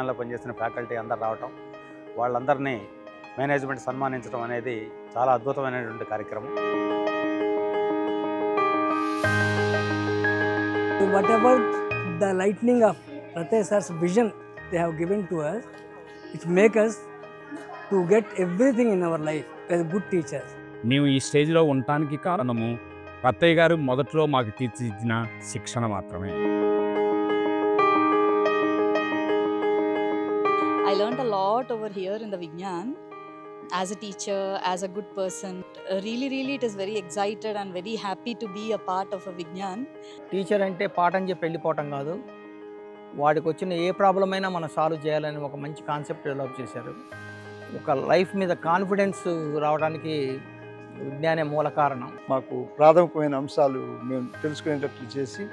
విజ్ఞానంలో పనిచేసిన ఫ్యాకల్టీ అందరు రావటం, వాళ్ళందరినీ మేనేజ్మెంట్ సన్మానించడం అనేది చాలా అద్భుతమైనటువంటి కార్యక్రమం. Whatever the lightning of Rataya sir's vision they have given to us, it makes us to get everything in our life as good teachers. మేము ఈ స్టేజ్లో ఉండటానికి కారణము రత్తయ్య గారు మొదట్లో మాకు తీర్చిదిద్దిన శిక్షణ మాత్రమే. I learned a lot over here in the Vignan. As a teacher, as a good person, really it is very excited and very happy to be a part of a Vignan. Teacher అంటే పాఠం చెప్పి వెళ్ళిపోవటం కాదు, వాడికి వచ్చిన ఏ problem అయినా మనం solve చేయాలని ఒక మంచి కాన్సెప్ట్ డెవలప్ చేశారు. ఒక లైఫ్ మీద కాన్ఫిడెన్స్ రావడానికి విజ్ఞానే మూల కారణం. మాకు ప్రాథమికమైన అంశాలు మేము తెలుసుకునేటట్లు చేసి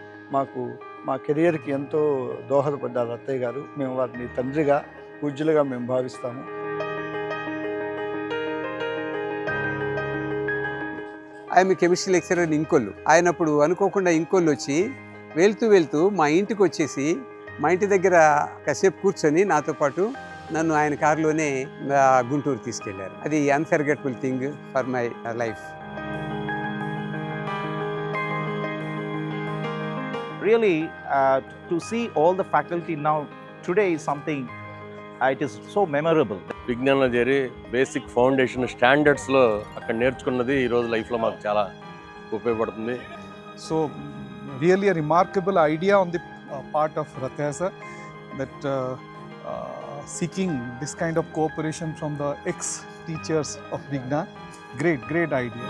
మా కెరియర్కి ఎంతో దోహదపడ్డారు రత్తయ్య గారు. మేము వారిని తండ్రిగా, పూజ్యులుగా మేము భావిస్తాము. ఆయన కెమిస్ట్రీ లెక్చరర్ ఇంకొల్లు. ఆయనప్పుడు అనుకోకుండా ఇంకొల్లు వచ్చి వెళ్తూ మా ఇంటికి వచ్చేసి మా ఇంటి దగ్గర కాసేపు కూర్చొని నాతో పాటు నన్ను ఆయన కారులోనే గుంటూరు తీసుకెళ్లారు. అది unforgettable thing for my life. Really, to see all the faculty now today is something, it is so memorable. విజ్ఞానంలో చేరి బేసిక్ ఫౌండేషన్ స్టాండర్డ్స్లో అక్కడ నేర్చుకున్నది ఈరోజు లైఫ్లో మాకు చాలా ఉపయోగపడుతుంది. So really a remarkable idea on the part of Rataya sir, that seeking this kind of cooperation from the ex-teachers of Vignan. Great idea.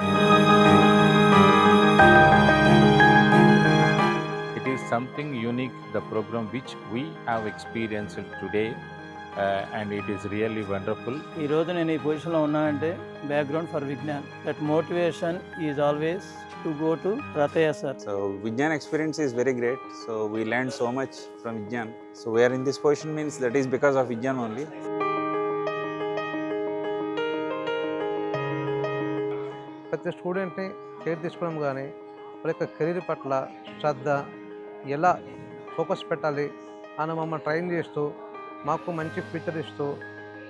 It is something unique, the program which we have experienced today. And it is really wonderful. ఈ రోజు నేను ఈ పొజిషన్లో ఉన్నానంటే background for Vignan. That motivation is always to go to Rattayya sir. So Vignan experience is very great. So we learned so much from Vignan. So we are in this position means that is because of Vignan only. ప్రతి స్టూడెంట్ని care తీసుకోవడం కానీ వాళ్ళ యొక్క career పట్ల శ్రద్ధ, ఎలా focus పెట్టాలి అని మమ్మల్ని ట్రైన్ చేస్తూ మాకు మంచి ఫ్యూచర్ ఇస్తూ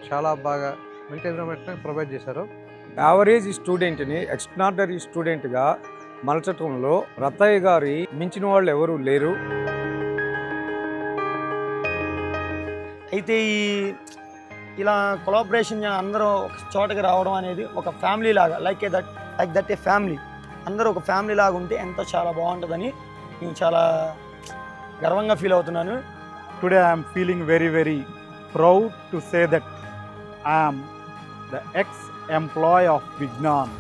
చాలా బాగా మంచి ఎన్విరాన్మెంట్ని ప్రొవైడ్ చేశారు. యావరేజ్ స్టూడెంట్ని ఎక్స్ట్రార్డినరీ స్టూడెంట్గా మలచటంలో రత్తయ్య గారి మించిన వాళ్ళు ఎవరూ లేరు. అయితే ఇలా కొలాబరేషన్ అందరూ ఒక చోటకి రావడం అనేది ఒక ఫ్యామిలీ లాగా, లైక్ దట్ ఏ ఫ్యామిలీ, అందరూ ఒక ఫ్యామిలీ లాగా ఉంటే ఎంతో చాలా బాగుంటుందని నేను చాలా గర్వంగా ఫీల్ అవుతున్నాను. Today I am feeling very proud to say that I am the ex-employee of Vignan.